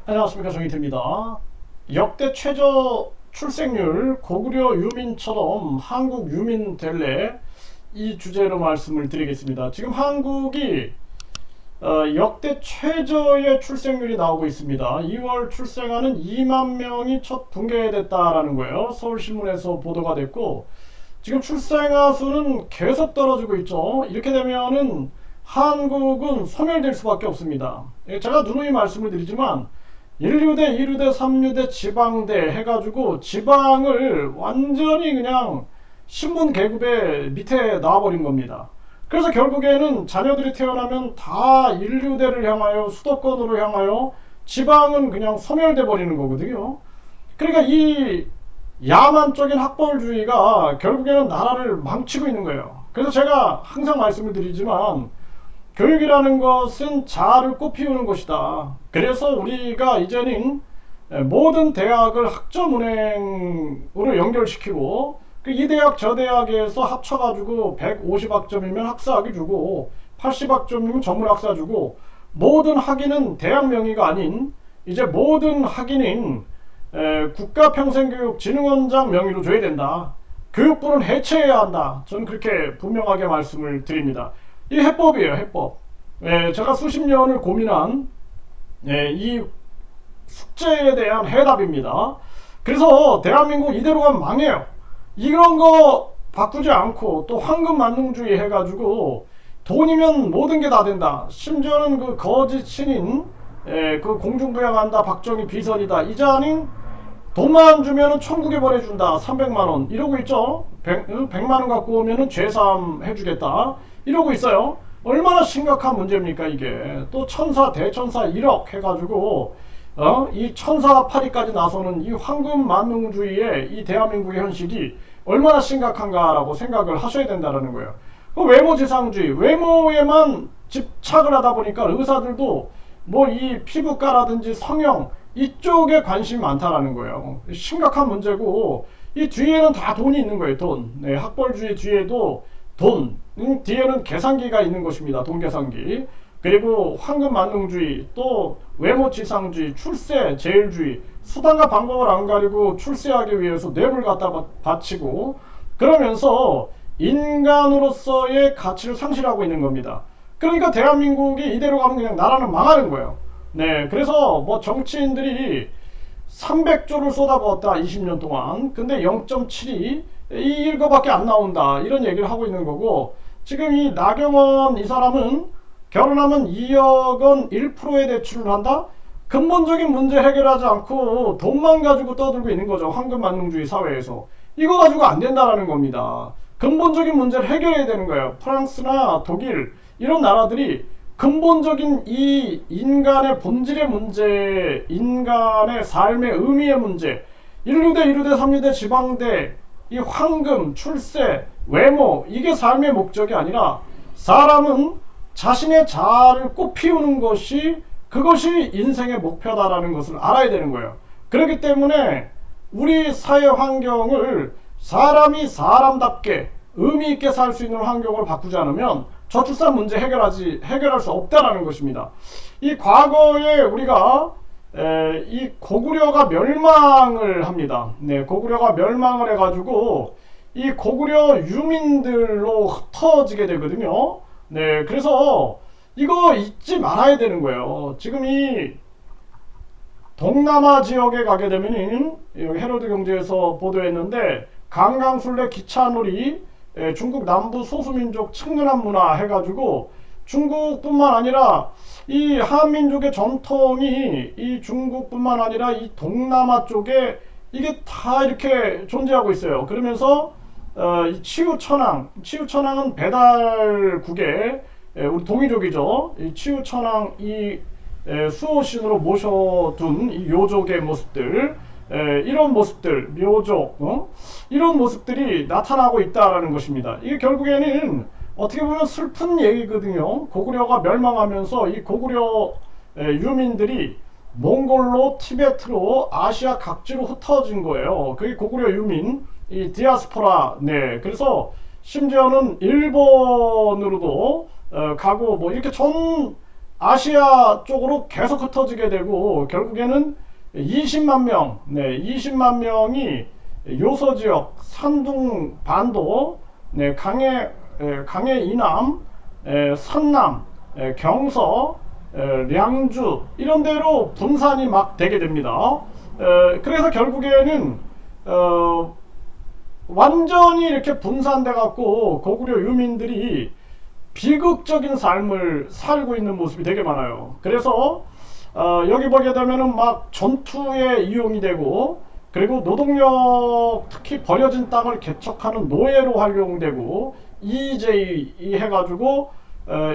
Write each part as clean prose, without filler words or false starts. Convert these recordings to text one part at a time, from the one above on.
안녕하십니까, 정희태입니다. 역대 최저 출생률 고구려 유민처럼 한국 유민 될래, 이 주제로 말씀을 드리겠습니다. 지금 한국이 역대 최저의 출생률이 나오고 있습니다. 2월 출생하는 2만 명이 첫 붕괴됐다라는 거예요. 서울신문에서 보도가 됐고, 지금 출생아 수는 계속 떨어지고 있죠. 이렇게 되면은 한국은 소멸될 수밖에 없습니다. 제가 누누이 말씀을 드리지만 1류대, 2류대, 3류대, 지방대 해가지고 지방을 완전히 그냥 신분 계급의 밑에 놔버린 겁니다. 그래서 결국에는 자녀들이 태어나면 다 1류대를 향하여 수도권으로 향하여 지방은 그냥 소멸돼 버리는 거거든요. 그러니까 이 야만적인 학벌주의가 결국에는 나라를 망치고 있는 거예요. 그래서 제가 항상 말씀을 드리지만 교육이라는 것은 자아를 꽃피우는 것이다. 그래서 우리가 이제는 모든 대학을 학점은행으로 연결시키고 이 대학 저 대학에서 합쳐가지고 150학점이면 학사학위 주고 80학점이면 전문학사 주고, 모든 학위는 대학 명의가 아닌 이제 모든 학위는 국가평생교육진흥원장 명의로 줘야 된다. 교육부는 해체해야 한다. 저는 그렇게 분명하게 말씀을 드립니다. 이 해법이에요, 해법. 제가 수십 년을 고민한 이 숙제에 대한 해답입니다. 그래서 대한민국 이대로 가면 망해요. 이런 거 바꾸지 않고 또 황금 만능주의 해가지고 돈이면 모든 게 다 된다. 심지어는 그 거짓 신인 그 공중부양한다, 박정희 비선이다, 이자는 돈만 주면은 천국에 보내준다, 300만원 이러고 있죠. 100만원 갖고 오면은 죄삼 해주겠다 이러고 있어요. 얼마나 심각한 문제입니까 이게. 또 천사 대천사 1억 해가지고 이 천사파리까지 나서는 이 황금 만능주의의 이 대한민국의 현실이 얼마나 심각한가라고 생각을 하셔야 된다는 거예요. 그 외모지상주의, 외모에만 집착을 하다 보니까 의사들도 뭐 이 피부과라든지 성형 이쪽에 관심이 많다라는 거예요. 심각한 문제고, 이 뒤에는 다 돈이 있는 거예요. 돈. 학벌주의 뒤에도 돈, 뒤에는 계산기가 있는 것입니다. 돈 계산기. 그리고 황금 만능주의, 또 외모지상주의, 출세 제일주의, 수단과 방법을 안 가리고 출세하기 위해서 뇌물 갖다 바치고, 그러면서 인간으로서의 가치를 상실하고 있는 겁니다. 그러니까 대한민국이 이대로 가면 그냥 나라는 망하는 거예요. 그래서 뭐 정치인들이 300조를 쏟아부었다 20년 동안. 근데 0.7이 이거밖에 안 나온다, 이런 얘기를 하고 있는 거고, 지금 이 나경원 이 사람은 결혼하면 2억 원 1%의 대출을 한다? 근본적인 문제 해결하지 않고 돈만 가지고 떠들고 있는 거죠. 황금만능주의 사회에서. 이거 가지고 안 된다라는 겁니다. 근본적인 문제를 해결해야 되는 거예요. 프랑스나 독일 이런 나라들이 근본적인 이 인간의 본질의 문제, 인간의 삶의 의미의 문제, 1류대, 2류대, 3류대, 지방대, 이 황금, 출세, 외모, 이게 삶의 목적이 아니라 사람은 자신의 자아를 꽃피우는 것이, 그것이 인생의 목표다라는 것을 알아야 되는 거예요. 그렇기 때문에 우리 사회 환경을 사람이 사람답게 의미 있게 살 수 있는 환경을 바꾸지 않으면 저출산 문제 해결할 수 없다라는 것입니다. 이 과거에 우리가 이 고구려가 멸망을 합니다. 고구려가 멸망을 해가지고 이 고구려 유민들로 흩어지게 되거든요. 그래서 이거 잊지 말아야 되는 거예요. 지금 이 동남아 지역에 가게 되면은, 여기 헤로드 경제에서 보도했는데, 강강술래 기차놀이, 중국 남부 소수민족 측근한 문화 해가지고 중국뿐만 아니라 이 한민족의 전통이 이 중국뿐만 아니라 이 동남아 쪽에 이게 다 이렇게 존재하고 있어요. 그러면서 이 치우천왕은 배달국의 우리 동이족이죠. 이 치우천왕 이 수호신으로 모셔둔 이 요족의 모습들, 이런 모습들, 묘족, 이런 모습들이 나타나고 있다라는 것입니다. 이게 결국에는 어떻게 보면 슬픈 얘기거든요. 고구려가 멸망하면서 이 고구려 유민들이 몽골로, 티베트로, 아시아 각지로 흩어진 거예요. 그게 고구려 유민, 이 디아스포라. 그래서 심지어는 일본으로도 가고, 뭐 이렇게 전 아시아 쪽으로 계속 흩어지게 되고 결국에는 20만 명, 20만 명이 요서 지역, 산둥 반도, 강해 이남, 산남, 경서, 량주 이런 데로 분산이 막 되게 됩니다. 그래서 결국에는 완전히 이렇게 분산돼 갖고 고구려 유민들이 비극적인 삶을 살고 있는 모습이 되게 많아요. 그래서 여기 보게 되면은 막 전투에 이용이 되고, 그리고 노동력, 특히 버려진 땅을 개척하는 노예로 활용되고, EJ 해가지고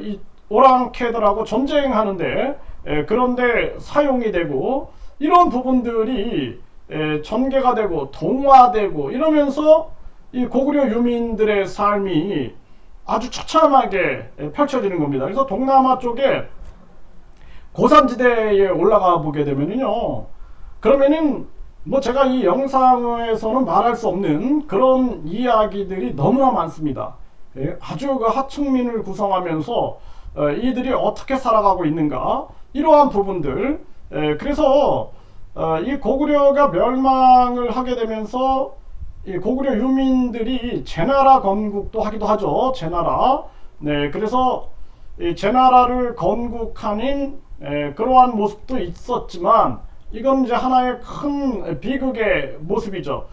이 오랑캐들하고 전쟁하는데 그런데 사용이 되고, 이런 부분들이 전개가 되고 동화되고 이러면서 이 고구려 유민들의 삶이 아주 처참하게 펼쳐지는 겁니다. 그래서 동남아 쪽에 고산지대에 올라가 보게 되면은요, 그러면은 뭐 제가 이 영상에서는 말할 수 없는 그런 이야기들이 너무나 많습니다. 아주 그 하층민을 구성하면서 이들이 어떻게 살아가고 있는가, 이러한 부분들. 그래서 이 고구려가 멸망을 하게 되면서 이 고구려 유민들이 제나라 건국도 하기도 하죠. 제나라. 그래서 이 제나라를 건국하는 그러한 모습도 있었지만, 이건 이제 하나의 큰 비극의 모습이죠.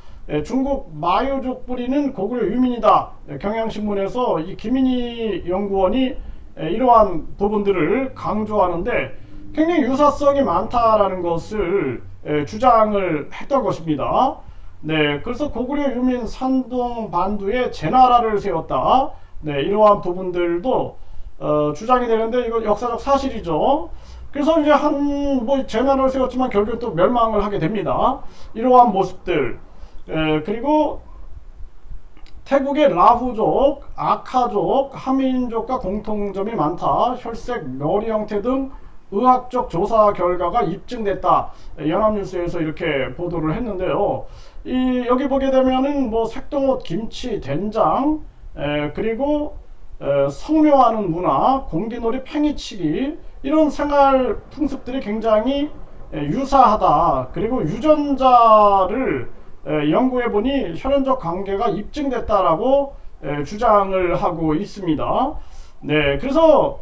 중국 마유족 뿌리는 고구려 유민이다. 경향신문에서 이 김인희 연구원이 이러한 부분들을 강조하는데 굉장히 유사성이 많다라는 것을 주장을 했던 것입니다. 그래서 고구려 유민 산동 반도에 제나라를 세웠다. 이러한 부분들도 주장이 되는데 이건 역사적 사실이죠. 그래서 이제 뭐 제나라를 세웠지만 결국 또 멸망을 하게 됩니다. 이러한 모습들. 그리고 태국의 라후족, 아카족, 하민족과 공통점이 많다. 혈색, 머리 형태 등 의학적 조사 결과가 입증됐다. 연합뉴스에서 이렇게 보도를 했는데요. 여기 보게 되면은 뭐 색동옷, 김치, 된장, 그리고 성묘하는 문화, 공기놀이, 팽이치기, 이런 생활 풍습들이 굉장히 유사하다. 그리고 유전자를 연구해보니 혈연적 관계가 입증됐다라고 주장을 하고 있습니다. 그래서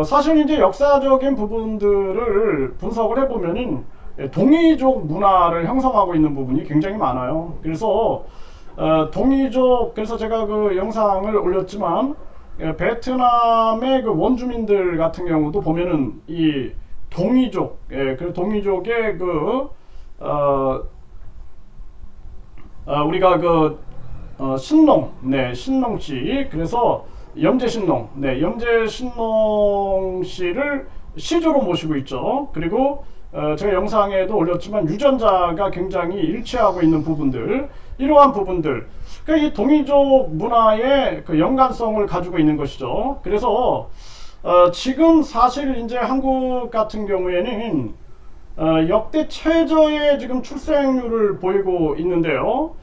사실 이제 역사적인 부분들을 분석을 해보면은 동이족 문화를 형성하고 있는 부분이 굉장히 많아요. 그래서 동이족, 그래서 제가 그 영상을 올렸지만 베트남의 그 원주민들 같은 경우도 보면은 이 동이족, 그 동이족의 우리가 신농, 신농씨, 그래서 염제신농, 염제신농씨를 시조로 모시고 있죠. 그리고 제가 영상에도 올렸지만 유전자가 굉장히 일치하고 있는 부분들, 이러한 부분들, 그러니까 이 동이족 문화의 그 연관성을 가지고 있는 것이죠. 그래서 지금 사실 이제 한국 같은 경우에는 역대 최저의 지금 출생률을 보이고 있는데요.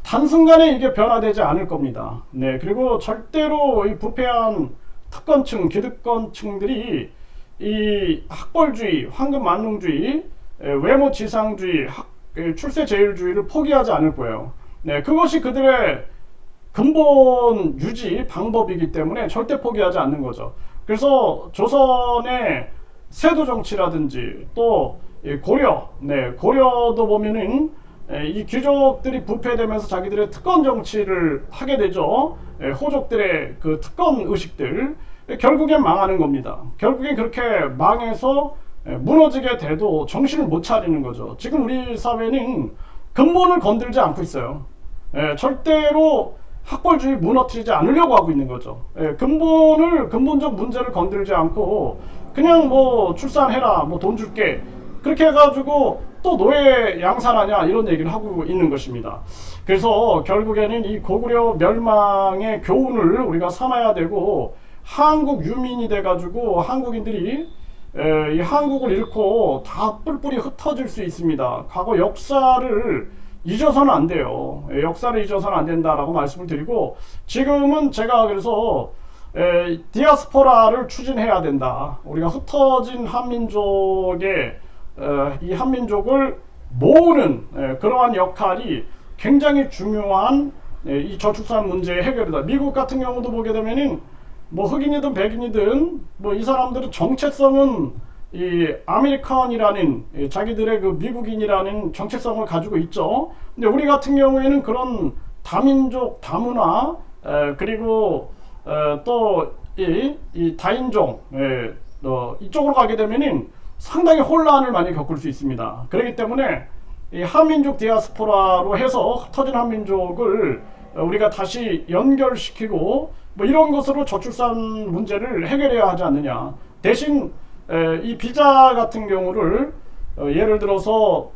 단순간에 이게 변화되지 않을 겁니다. 그리고 절대로 이 부패한 특권층, 기득권층들이 이 학벌주의, 황금만능주의, 외모지상주의, 출세제일주의를 포기하지 않을 거예요. 그것이 그들의 근본 유지 방법이기 때문에 절대 포기하지 않는 거죠. 그래서 조선의 세도 정치라든지 또 고려, 고려도 보면은 이 귀족들이 부패되면서 자기들의 특권 정치를 하게 되죠. 호족들의 그 특권 의식들, 결국엔 망하는 겁니다. 결국엔 그렇게 망해서 무너지게 돼도 정신을 못 차리는 거죠. 지금 우리 사회는 근본을 건들지 않고 있어요. 절대로 학벌주의 무너뜨리지 않으려고 하고 있는 거죠. 근본적 문제를 건들지 않고 그냥 뭐 출산해라, 뭐 돈 줄게, 그렇게 해가지고 또 노예 양산하냐, 이런 얘기를 하고 있는 것입니다. 그래서 결국에는 이 고구려 멸망의 교훈을 우리가 삼아야 되고, 한국 유민이 돼가지고 한국인들이 이 한국을 잃고 다 뿔뿔이 흩어질 수 있습니다. 과거 역사를 잊어서는 안 돼요. 역사를 잊어서는 안 된다라고 말씀을 드리고, 지금은 제가 그래서 디아스포라를 추진해야 된다. 우리가 흩어진 한민족의 이 한민족을 모으는 그러한 역할이 굉장히 중요한 이 저출산 문제의 해결이다. 미국 같은 경우도 보게 되면은 뭐 흑인이든 백인이든 뭐 이 사람들은 정체성은 이 아메리칸이라는 자기들의 그 미국인이라는 정체성을 가지고 있죠. 근데 우리 같은 경우에는 그런 다민족, 다문화 그리고 또 이 다인종 이쪽으로 가게 되면은 상당히 혼란을 많이 겪을 수 있습니다. 그렇기 때문에 이 한민족 디아스포라로 해서 흩어진 한민족을 우리가 다시 연결시키고 뭐 이런 것으로 저출산 문제를 해결해야 하지 않느냐. 대신 이 비자 같은 경우를 예를 들어서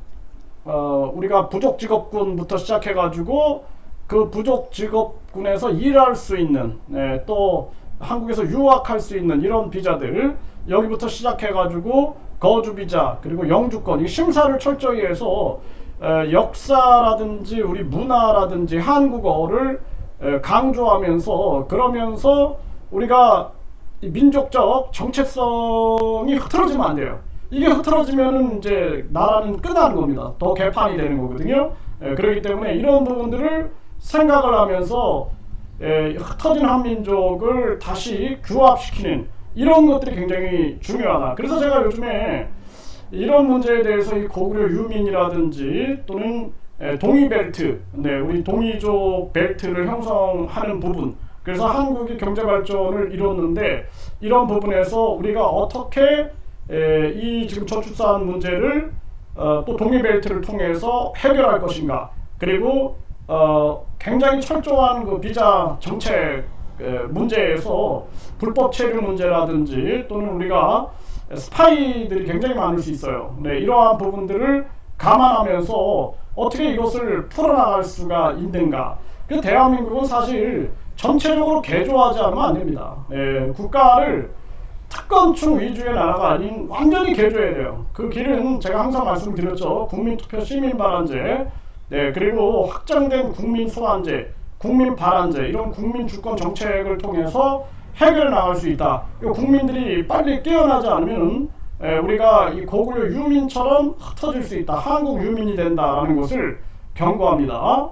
우리가 부족직업군부터 시작해가지고 그 부족직업군에서 일할 수 있는 또 한국에서 유학할 수 있는 이런 비자들 여기부터 시작해가지고 거주비자 그리고 영주권 이 심사를 철저히 해서 역사라든지 우리 문화라든지 한국어를 강조하면서 그러면서 우리가 민족적 정체성이 흐트러지면 안 돼요. 이게 흐트러지면은 이제 나라는 끝나는 겁니다. 더 개판이 되는 거거든요. 그렇기 때문에 이런 부분들을 생각을 하면서 흩어진 한민족을 다시 규합시키는 이런 것들이 굉장히 중요하다. 그래서 제가 요즘에 이런 문제에 대해서 이 고구려 유민이라든지 또는 동이벨트, 우리 동이족 벨트를 형성하는 부분, 그래서 한국이 경제 발전을 이뤘는데 이런 부분에서 우리가 어떻게 이 지금 저출산 문제를 또 동이벨트를 통해서 해결할 것인가, 그리고 굉장히 철저한 그 비자 정책 문제에서 불법 체류 문제라든지 또는 우리가 스파이들이 굉장히 많을 수 있어요. 이러한 부분들을 감안하면서 어떻게 이것을 풀어나갈 수가 있는가. 그래서 대한민국은 사실 전체적으로 개조하지 않으면 안 됩니다. 국가를 특권층 위주의 나라가 아닌 완전히 개조해야 돼요. 그 길은 제가 항상 말씀드렸죠. 국민투표 시민발언제, 그리고 확정된 국민소환제, 국민발안제 이런 국민주권 정책을 통해서 해결해 나갈 수 있다. 국민들이 빨리 깨어나지 않으면 우리가 이 고구려 유민처럼 흩어질 수 있다. 한국 유민이 된다는 것을 경고합니다.